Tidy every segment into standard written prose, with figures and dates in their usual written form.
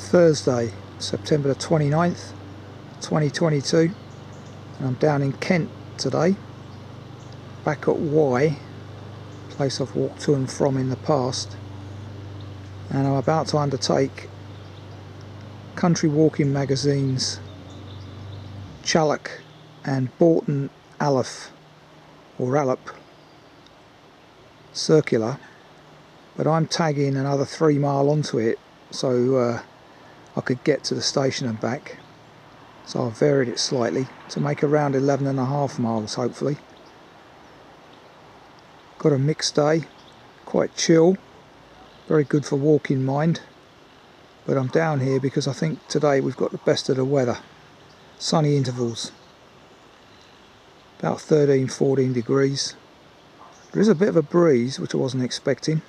Thursday, September the 29th, 2022, and I'm down in Kent today, back at Y, place I've walked to and from in the past, and I'm about to undertake Country Walking Magazine's Challock and Boughton Aluph, or Aluph, circular, but I'm tagging another 3 mile onto it so I could get to the station and back. So I've varied it slightly to make around 11.5 miles hopefully. Got a mixed day, quite chill, very good for walking mind, but I'm down here because I think today we've got the best of the weather. Sunny intervals, about 13-14 degrees. There is a bit of a breeze which I wasn't expecting,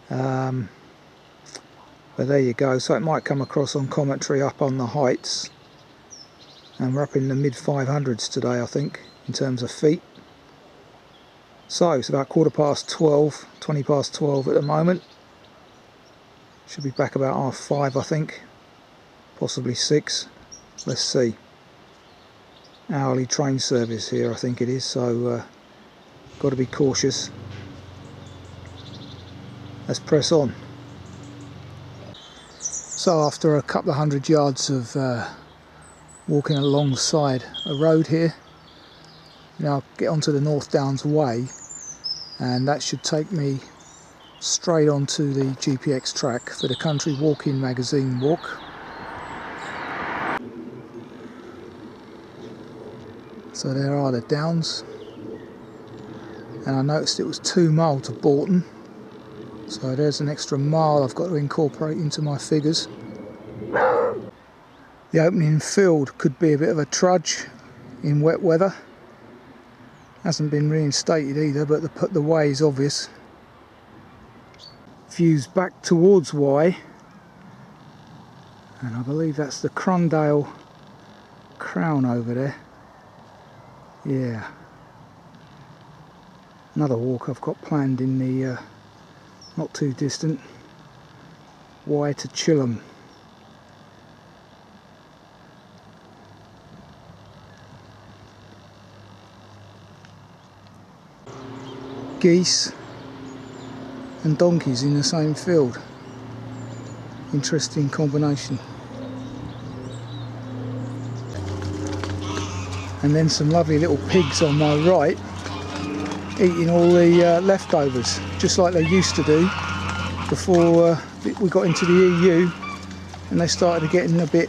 but there you go. So it might come across on commentary up on the heights, and we're up in the mid 500s today I think in terms of feet. So it's about 12:15, 20 past 12 at the moment. Should be back about 5:30 I think, possibly 6. Let's see. Hourly train service here I think it is, so got to be cautious. Let's press on. So after a couple of 100 yards of walking alongside a road here, now get onto the North Downs Way, and that should take me straight onto the GPX track for the Country Walking Magazine walk. So there are the downs, and I noticed it was 2 mile to Boughton, so there's an extra mile I've got to incorporate into my figures. The opening field could be a bit of a trudge in wet weather. Hasn't been reinstated either, but the way is obvious. Views back towards Y, and I believe that's the Crundale Crown over there. Yeah. Another walk I've got planned in the not too distant Y to Chilham. Geese and donkeys in the same field. Interesting combination. And then some lovely little pigs on my right eating all the leftovers, just like they used to do before we got into the EU and they started getting a bit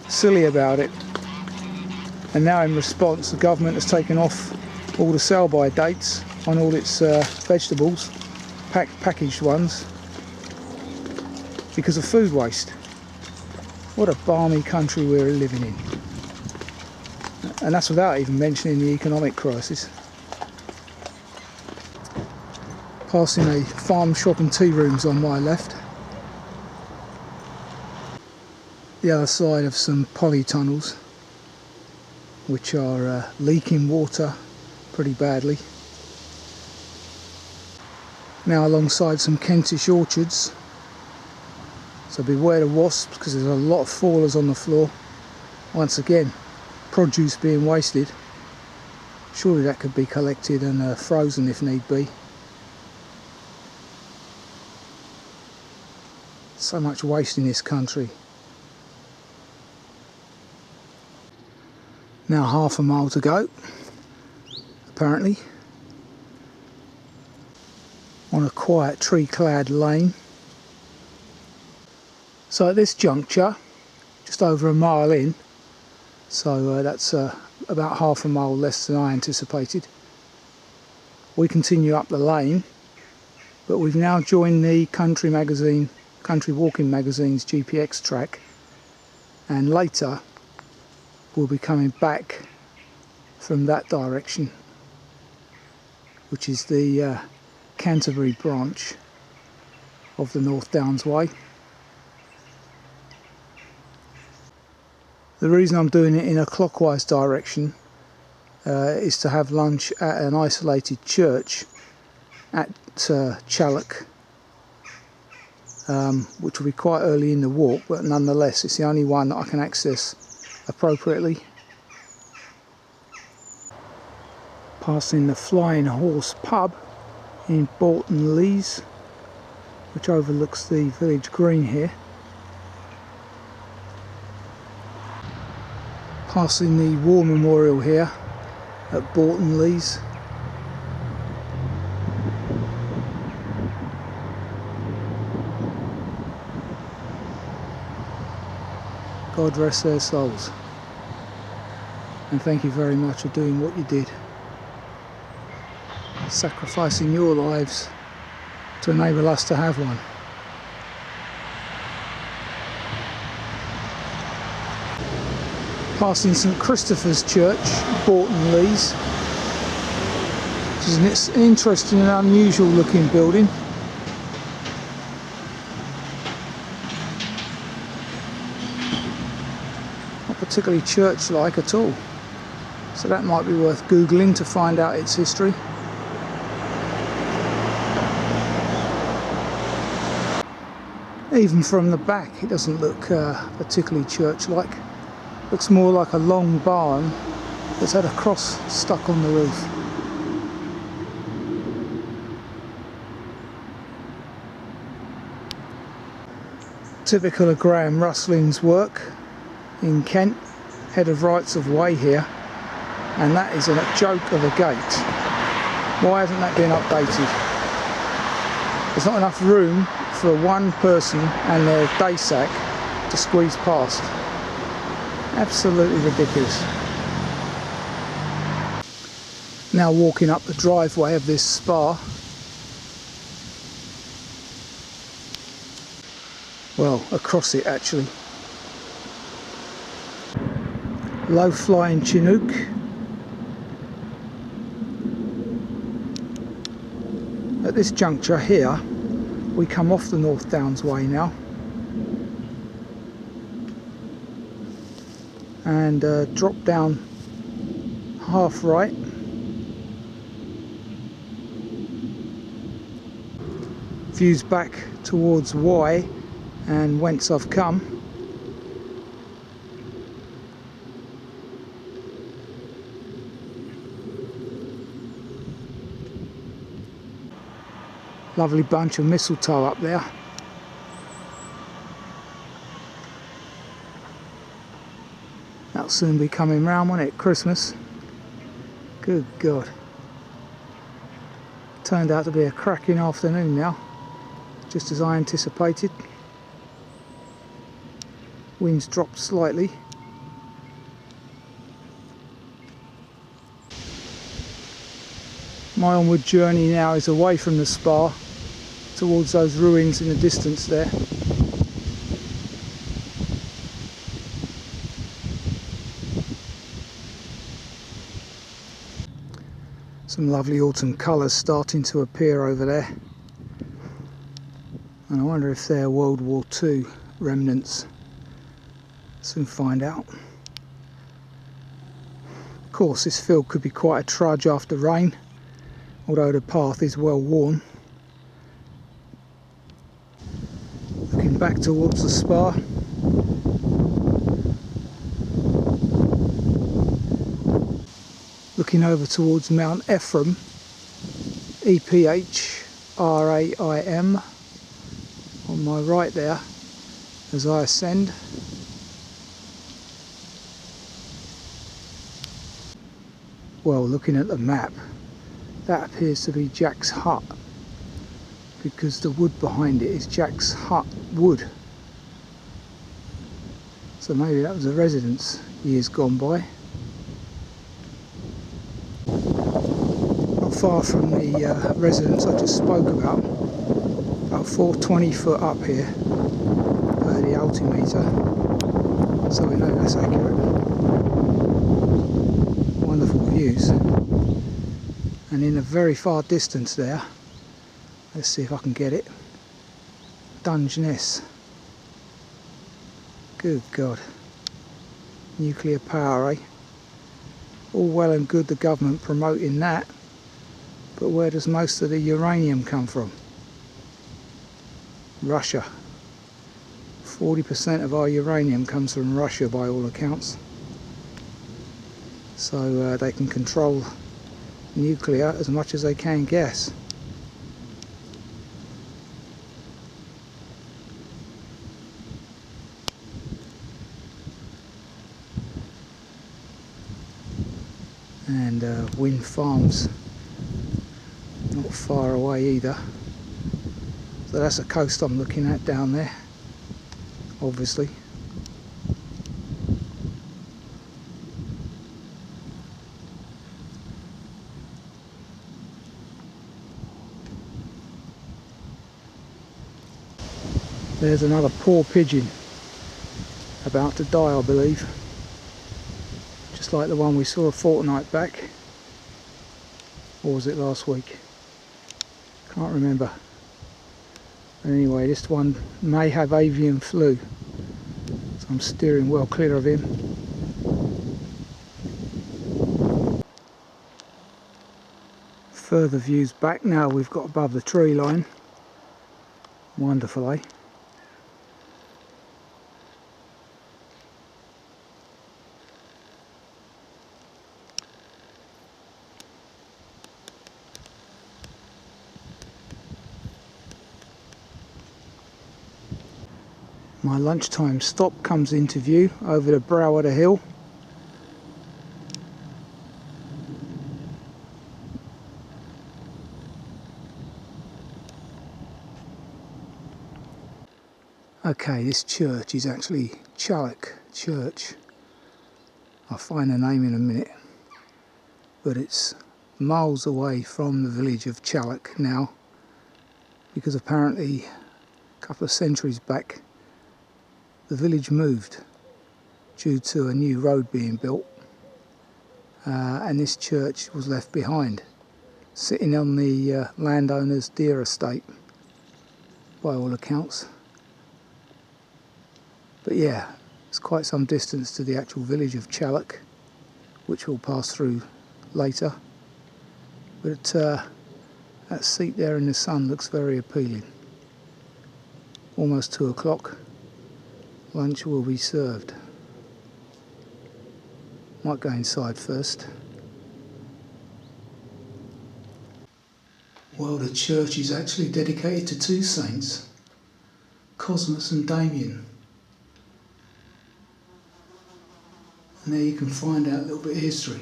silly about it. And now in response the government has taken off all the sell-by dates on all its vegetables, packaged ones, because of food waste. What a balmy country we're living in. And that's without even mentioning the economic crisis. Passing a farm shop and tea rooms on my left. The other side of some polytunnels which are leaking water pretty badly. Now alongside some Kentish orchards, so beware the wasps because there's a lot of fallers on the floor. Once again, produce being wasted. Surely that could be collected and frozen if need be. So much waste in this country. Now half a mile to go, apparently, on a quiet tree-clad lane. So at this juncture, just over a mile in, so that's about half a mile less than I anticipated, we continue up the lane, but we've now joined the Country Walking Magazine's GPX track, and later we'll be coming back from that direction, which is the Canterbury branch of the North Downs Way. The reason I'm doing it in a clockwise direction is to have lunch at an isolated church at Challock, which will be quite early in the walk, but nonetheless it's the only one that I can access appropriately. Passing the Flying Horse pub in Boughton Lees, which overlooks the village green here. Passing the War Memorial here at Boughton Lees. God rest their souls, and thank you very much for doing what you did, sacrificing your lives to enable us to have one. Passing St Christopher's Church, Boughton Lees, which is an interesting and unusual looking building. Not particularly church-like at all, so that might be worth googling to find out its history. Even from the back it doesn't look particularly church-like. Looks more like a long barn that's had a cross stuck on the roof. Typical of Graham Russling's work in Kent, head of rights of way here, and that is a joke of a gate. Why hasn't that been updated? There's not enough room for one person and their day sack to squeeze past. Absolutely ridiculous. Now walking up the driveway of this spa. Well, across it actually. Low-flying Chinook. At this juncture here, we come off the North Downs Way now, and drop down half right. Views back towards Y and whence I've come. Lovely bunch of mistletoe up there. That'll soon be coming round, won't it? Christmas. Good God. Turned out to be a cracking afternoon now, just as I anticipated. Wind's dropped slightly. My onward journey now is away from the spa, towards those ruins in the distance there. Some lovely autumn colours starting to appear over there, and I wonder if they're World War II remnants. Soon find out. Of course, this field could be quite a trudge after rain, although the path is well worn. Looking back towards the spa. Looking over towards Mount Ephraim, E-P-H-R-A-I-M, on my right there as I ascend. Well, looking at the map, that appears to be Jack's hut, because the wood behind it is Jack's hut wood. So maybe that was a residence years gone by. Not far from the residence I just spoke about 420 foot up here per the altimeter, so we know that's accurate. Wonderful views. And in a very far distance there, let's see if I can get it, Dungeness. Good God. Nuclear power, eh? All well and good the government promoting that, but where does most of the uranium come from? Russia. 40% of our uranium comes from Russia by all accounts, so they can control nuclear as much as they can gas. And wind farms not far away either. So that's the coast I'm looking at down there, obviously. There's another poor pigeon about to die, I believe, just like the one we saw a fortnight back, or was it last week? Can't remember. Anyway, this one may have avian flu, so I'm steering well clear of him. Further views back now we've got above the tree line. Wonderful, eh? My lunchtime stop comes into view over the brow of the hill. Okay, this church is actually Challock Church. I'll find the name in a minute, but it's miles away from the village of Challock now, because apparently a couple of centuries back the village moved due to a new road being built, and this church was left behind, sitting on the landowner's deer estate by all accounts. But yeah, it's quite some distance to the actual village of Challock, which we'll pass through later. But that seat there in the sun looks very appealing. Almost 2 o'clock. Lunch will be served. Might go inside first. Well, the church is actually dedicated to 2 saints, Cosmas and Damian. And there you can find out a little bit of history.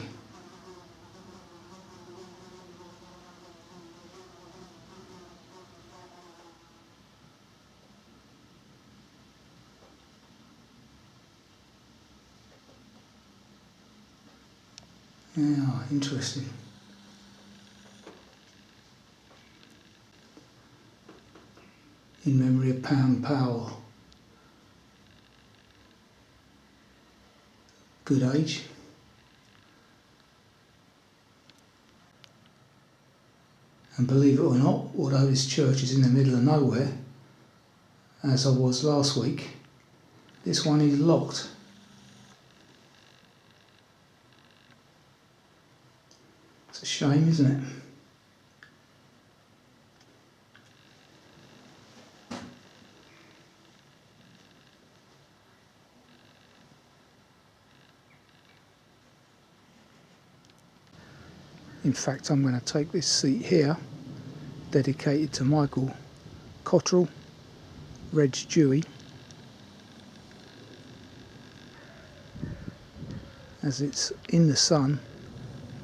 Yeah, interesting. In memory of Pam Powell. Good age. And believe it or not, although this church is in the middle of nowhere, as I was last week, this one is locked. It's a shame, isn't it? In fact, I'm going to take this seat here, dedicated to Michael Cottrell, Reg Dewey, as it's in the sun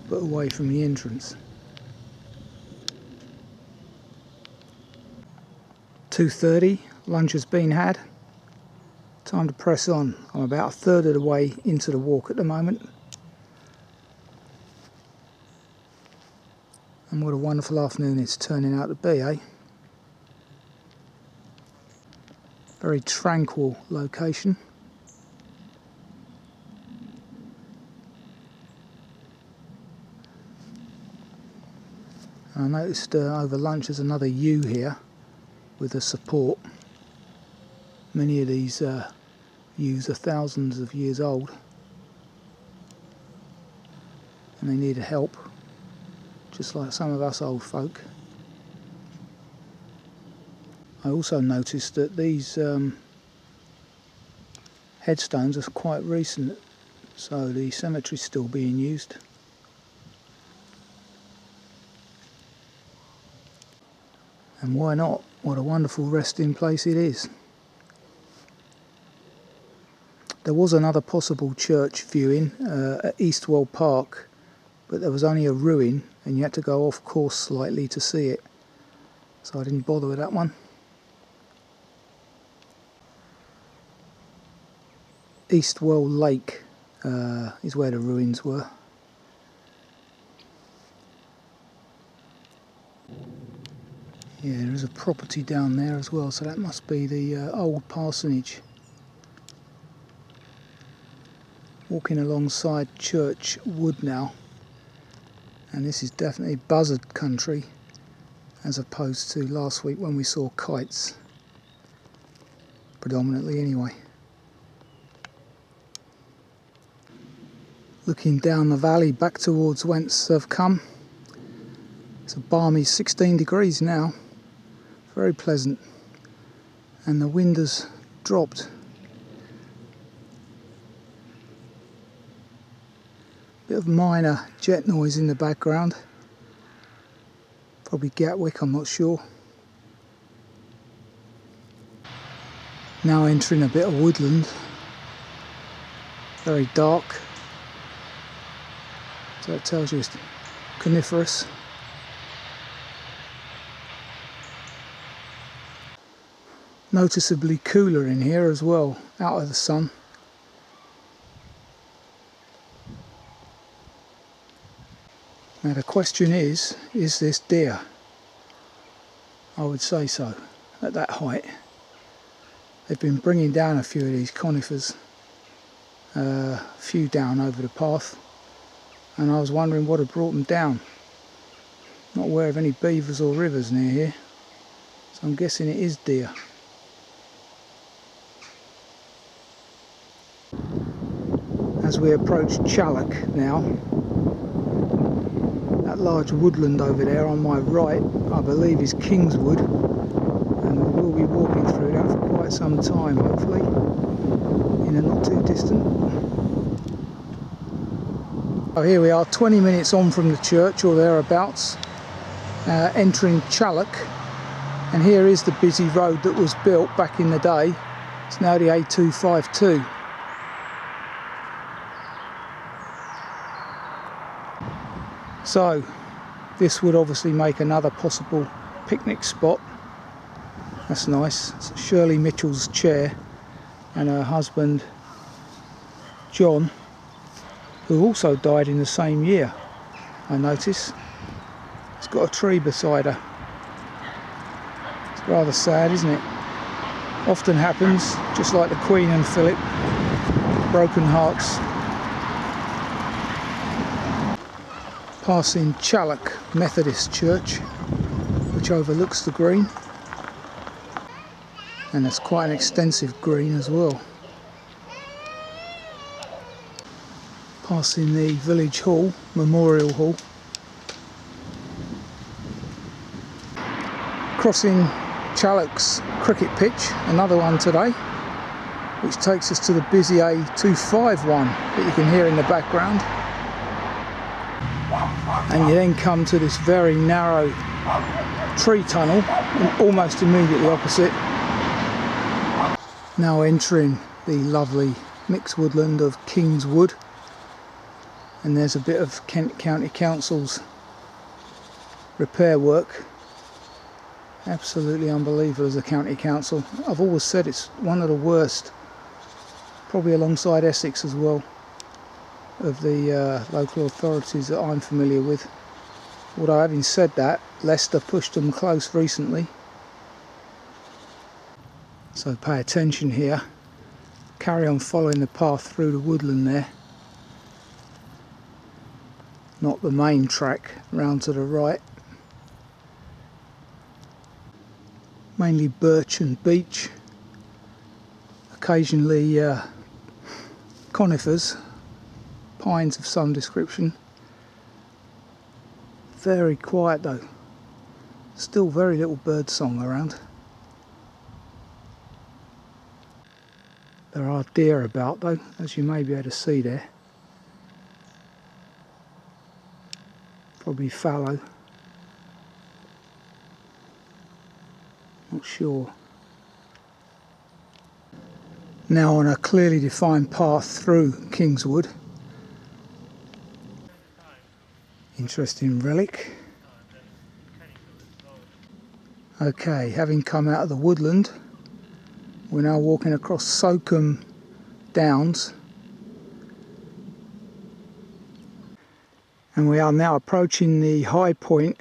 but away from the entrance. 2:30, lunch has been had. Time to press on. I'm about a third of the way into the walk at the moment. And what a wonderful afternoon it's turning out to be, eh? Very tranquil location. I noticed over lunch there's another yew here with a support. Many of these yews are thousands of years old and they need help, just like some of us old folk. I also noticed that these headstones are quite recent, so the cemetery's still being used. And why not? What a wonderful resting place it is. There was another possible church viewing at Eastwell Park, but there was only a ruin and you had to go off course slightly to see it, so I didn't bother with that one. Eastwell Lake is where the ruins were. Yeah, there is a property down there as well, so that must be the old parsonage. Walking alongside Church Wood now, and this is definitely buzzard country as opposed to last week when we saw kites, predominantly anyway. Looking down the valley back towards whence I've come, it's a balmy 16 degrees now, very pleasant, and the wind has dropped. Bit of minor jet noise in the background, probably Gatwick, I'm not sure. Now entering a bit of woodland, very dark, so it tells you it's coniferous. Noticeably cooler in here as well, out of the sun. Now the question is this deer? I would say so, at that height. They've been bringing down a few of these conifers, a few down over the path, and I was wondering what had brought them down. Not aware of any beavers or rivers near here, so I'm guessing it is deer. As we approach Challock now, that large woodland over there on my right, I believe is Kingswood, and we will be walking through that for quite some time, hopefully, in a not too distant. Oh, here we are, 20 minutes on from the church or thereabouts, entering Challock, and here is the busy road that was built back in the day. It's now the A252. So this would obviously make another possible picnic spot. That's nice. It's Shirley Mitchell's chair and her husband John, who also died in the same year, I notice. It's got a tree beside her. It's rather sad, isn't it? Often happens, just like the Queen and Philip. Broken hearts. Passing Challock Methodist Church, which overlooks the green, and it's quite an extensive green as well. Passing the village hall, Memorial Hall. Crossing Challock's cricket pitch, another one today, which takes us to the busy A251 that you can hear in the background. And you then come to this very narrow tree tunnel, almost immediately opposite. Now entering the lovely mixed woodland of Kingswood, and there's a bit of Kent County Council's repair work. Absolutely unbelievable as a county council. I've always said it's one of the worst, probably alongside Essex as well, of the local authorities that I'm familiar with. Although having said that, Leicester pushed them close recently. So pay attention here. Carry on following the path through the woodland there. Not the main track, round to the right. Mainly birch and beech. Occasionally conifers. Pines of some description. Very quiet though. Still very little bird song around. There are deer about though, as you may be able to see there. Probably fallow. Not sure. Now on a clearly defined path through Kingswood. Interesting relic. Okay, having come out of the woodland, we're now walking across Soakham Downs. And we are now approaching the high point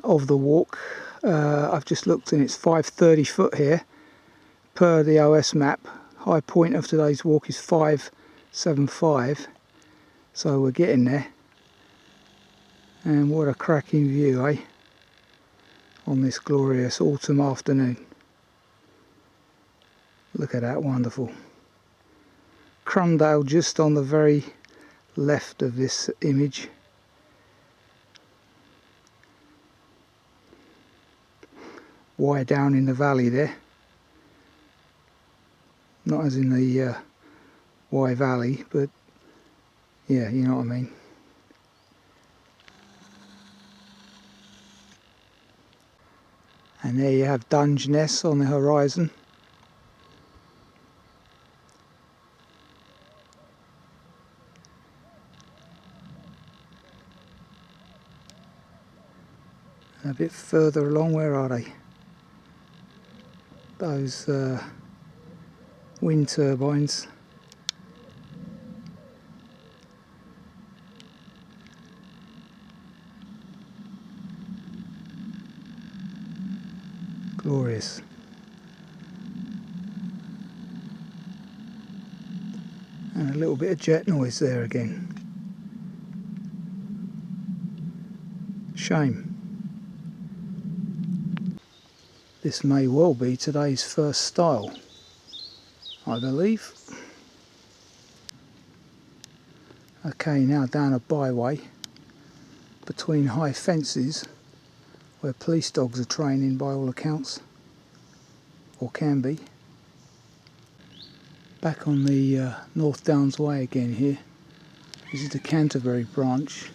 of the walk. I've just looked and it's 530 foot here per the OS map. High point of today's walk is 575, so we're getting there. And what a cracking view, eh, on this glorious autumn afternoon. Look at that, wonderful. Crundale just on the very left of this image. Way down in the valley there. Not as in the Wye Valley, but yeah, you know what I mean. And there you have Dungeness on the horizon. And a bit further along, where are they? Those wind turbines. Glorious. And a little bit of jet noise there again. Shame. This may well be today's first style, I believe. Okay, now down a byway between high fences where police dogs are training by all accounts, or can be. Back on the North Downs Way again here. This is the Canterbury branch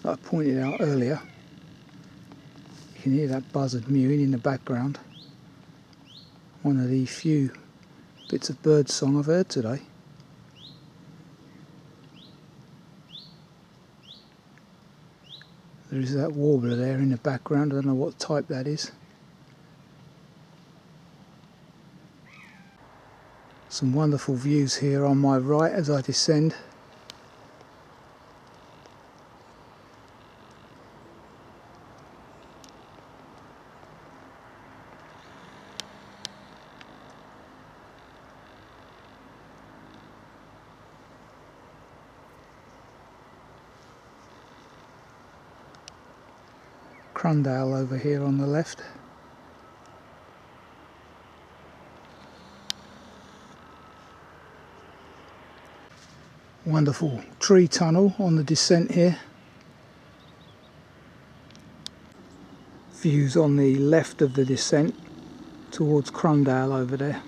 that I pointed out earlier. You can hear that buzzard mewing in the background. One of the few bits of bird song I've heard today. There is that warbler there in the background. I don't know what type that is. Some wonderful views here on my right as I descend. Crundale over here on the left. Wonderful tree tunnel on the descent here. Views on the left of the descent towards Crundale over there.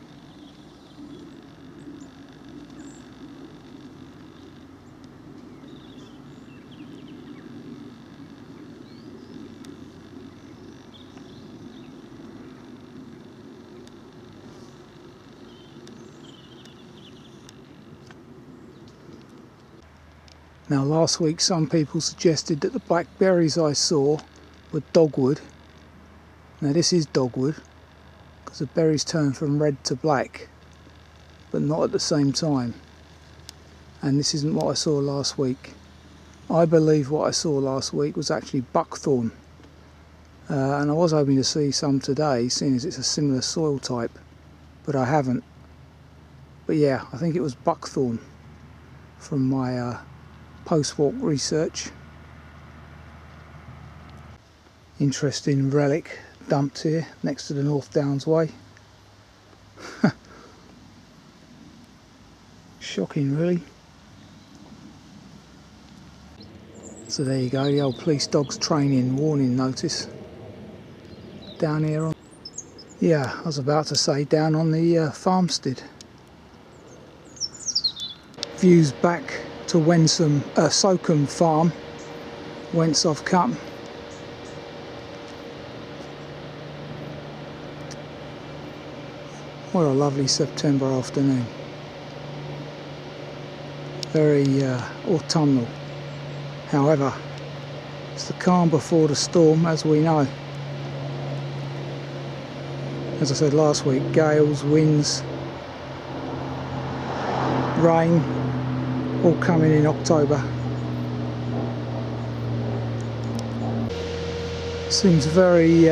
Now last week some people suggested that the blackberries I saw were dogwood. Now this is dogwood because the berries turn from red to black, but not at the same time. And this isn't what I saw last week. I believe what I saw last week was actually buckthorn. And I was hoping to see some today, seeing as it's a similar soil type, but I haven't. But yeah, I think it was buckthorn from my post-walk research. Interesting relic dumped here next to the North Downs Way. Shocking, really. So there you go, the old police dogs training warning notice down here on, yeah, I was about to say down on the farmstead. views back to Soakham Farm, whence I've come. What a lovely September afternoon. Very autumnal. However, it's the calm before the storm, as we know. As I said last week, gales, winds, rain, all coming in October. Seems very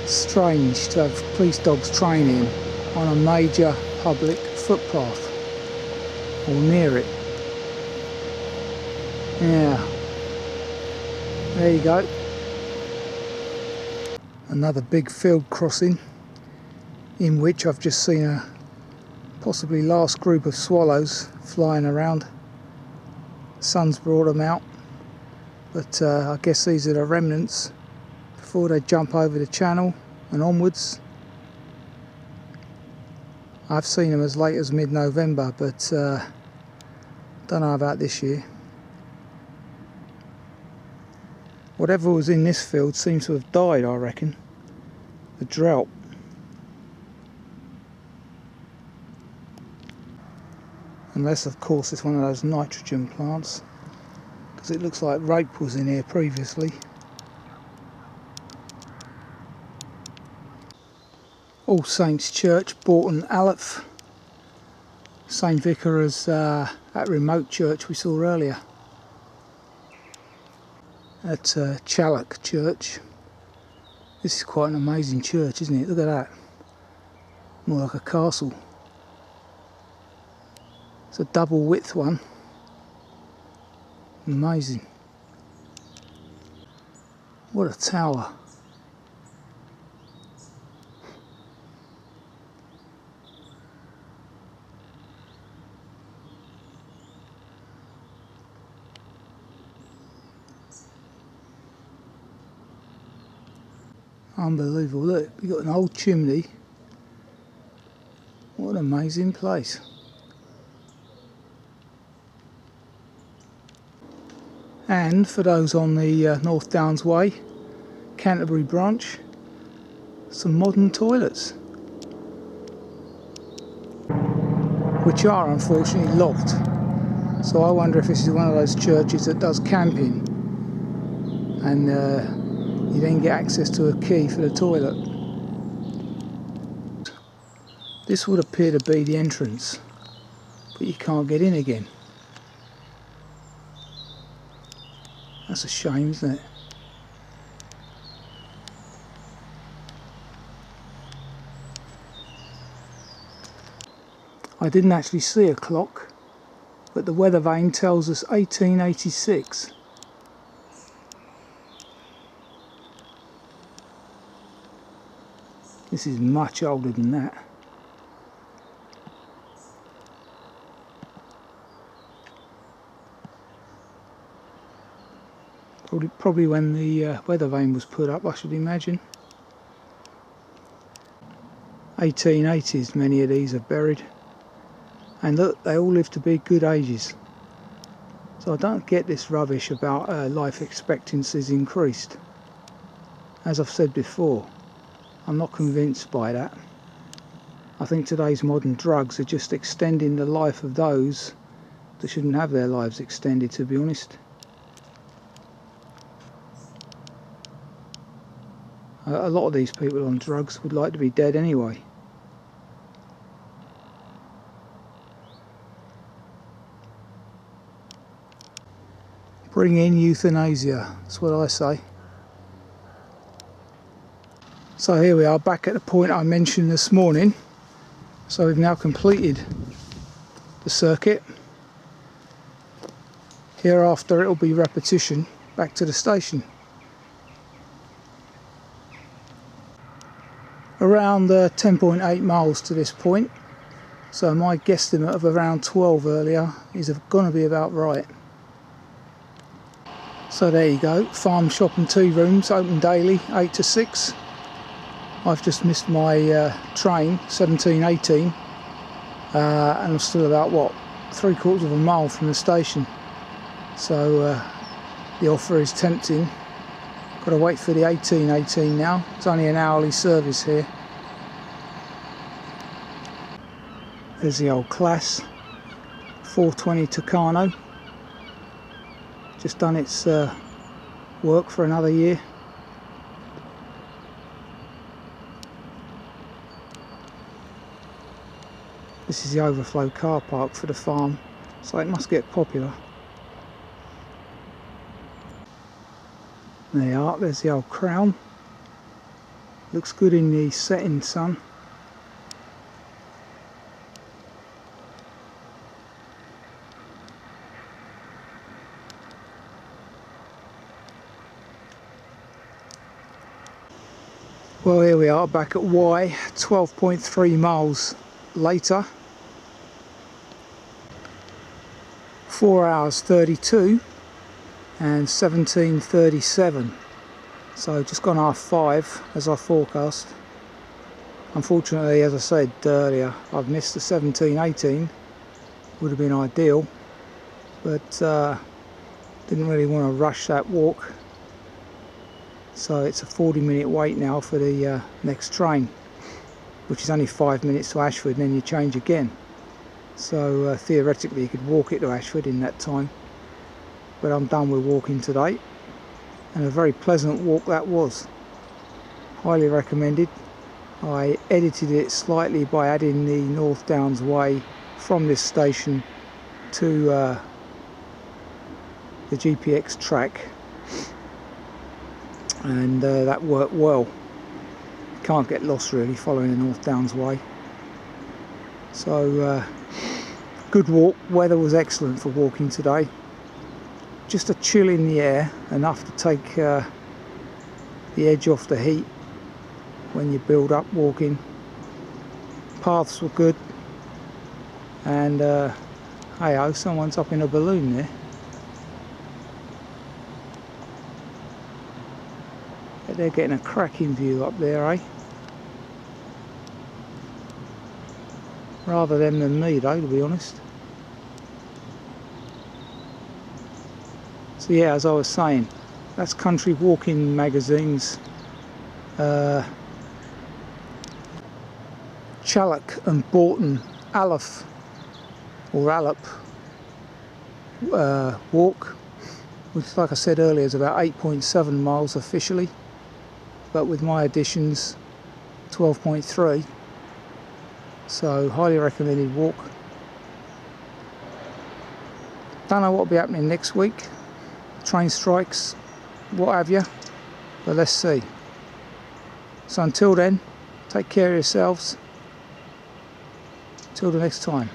strange to have police dogs training on a major public footpath or near it. Yeah, there you go. Another big field crossing in which I've just seen a possibly last group of swallows flying around. The sun's brought them out, but I guess these are the remnants before they jump over the channel and onwards. I've seen them as late as mid-November, but don't know about this year. Whatever was in this field seems to have died, I reckon. The drought. Unless, of course, it's one of those nitrogen plants, because it looks like rape was in here previously. All Saints Church, Boughton Aluph. Same vicar as that remote church we saw earlier. At Challock Church. This is quite an amazing church, isn't it? Look at that. More like a castle. It's a double width one. Amazing. What a tower. Unbelievable. Look, you've got an old chimney. What an amazing place. And for those on the North Downs Way, Canterbury branch, some modern toilets, which are unfortunately locked. So I wonder if this is one of those churches that does camping, and you then get access to a key for the toilet. This would appear to be the entrance, but you can't get in again. That's a shame, isn't it? I didn't actually see a clock, but the weather vane tells us 1886. This is much older than that. Probably when the weather vane was put up, I should imagine. 1880s, many of these are buried. And look, they all live to be good ages. So I don't get this rubbish about life expectancies increased. As I've said before, I'm not convinced by that. I think today's modern drugs are just extending the life of those that shouldn't have their lives extended, to be honest. A lot of these people on drugs would like to be dead anyway. Bring in euthanasia, that's what I say. So here we are back at the point I mentioned this morning. So we've now completed the circuit. Hereafter it'll be repetition back to the station. Around 10.8 miles to this point, so my guesstimate of around 12 earlier is going to be about right. So there you go, farm, shop and tea rooms open daily 8 to 6. I've just missed my train 17:18 and I'm still about what, 3/4 of a mile from the station, so the offer is tempting. Got to wait for the 1818 now. It's only an hourly service here. There's the old class 420 Tucano, just done its work for another year. This is the overflow car park for the farm, so it must get popular. There you are, there's the old crown. Looks good in the setting sun. Well, here we are back at Y, 12.3 miles later. 4 hours 32 and 17:37. So just gone half 5 as I forecast. Unfortunately, as I said earlier, I've missed the 17:18. Would have been ideal, but didn't really want to rush that walk. So it's a 40-minute wait now for the next train, which is only 5 minutes to Ashford, and then you change again. So theoretically you could walk it to Ashford in that time, but I'm done with walking today, and a very pleasant walk that was. Highly recommended. I edited it slightly by adding the North Downs Way from this station to the GPX track, and that worked well. Can't get lost really following the North Downs Way. So good walk. Weather was excellent for walking today. Just a chill in the air, enough to take the edge off the heat when you build up walking. Paths were good, and hey-oh, someone's up in a balloon there. But they're getting a cracking view up there, eh? Rather them than me though, to be honest. So yeah, as I was saying, that's Country Walking Magazine's Challock and Boughton Aluph, or Aluph walk, which, like I said earlier, is about 8.7 miles officially, but with my additions 12.3. So highly recommended walk. Don't know what will be happening next week, train strikes, what have you, but let's see. So until then, take care of yourselves. Till the next time.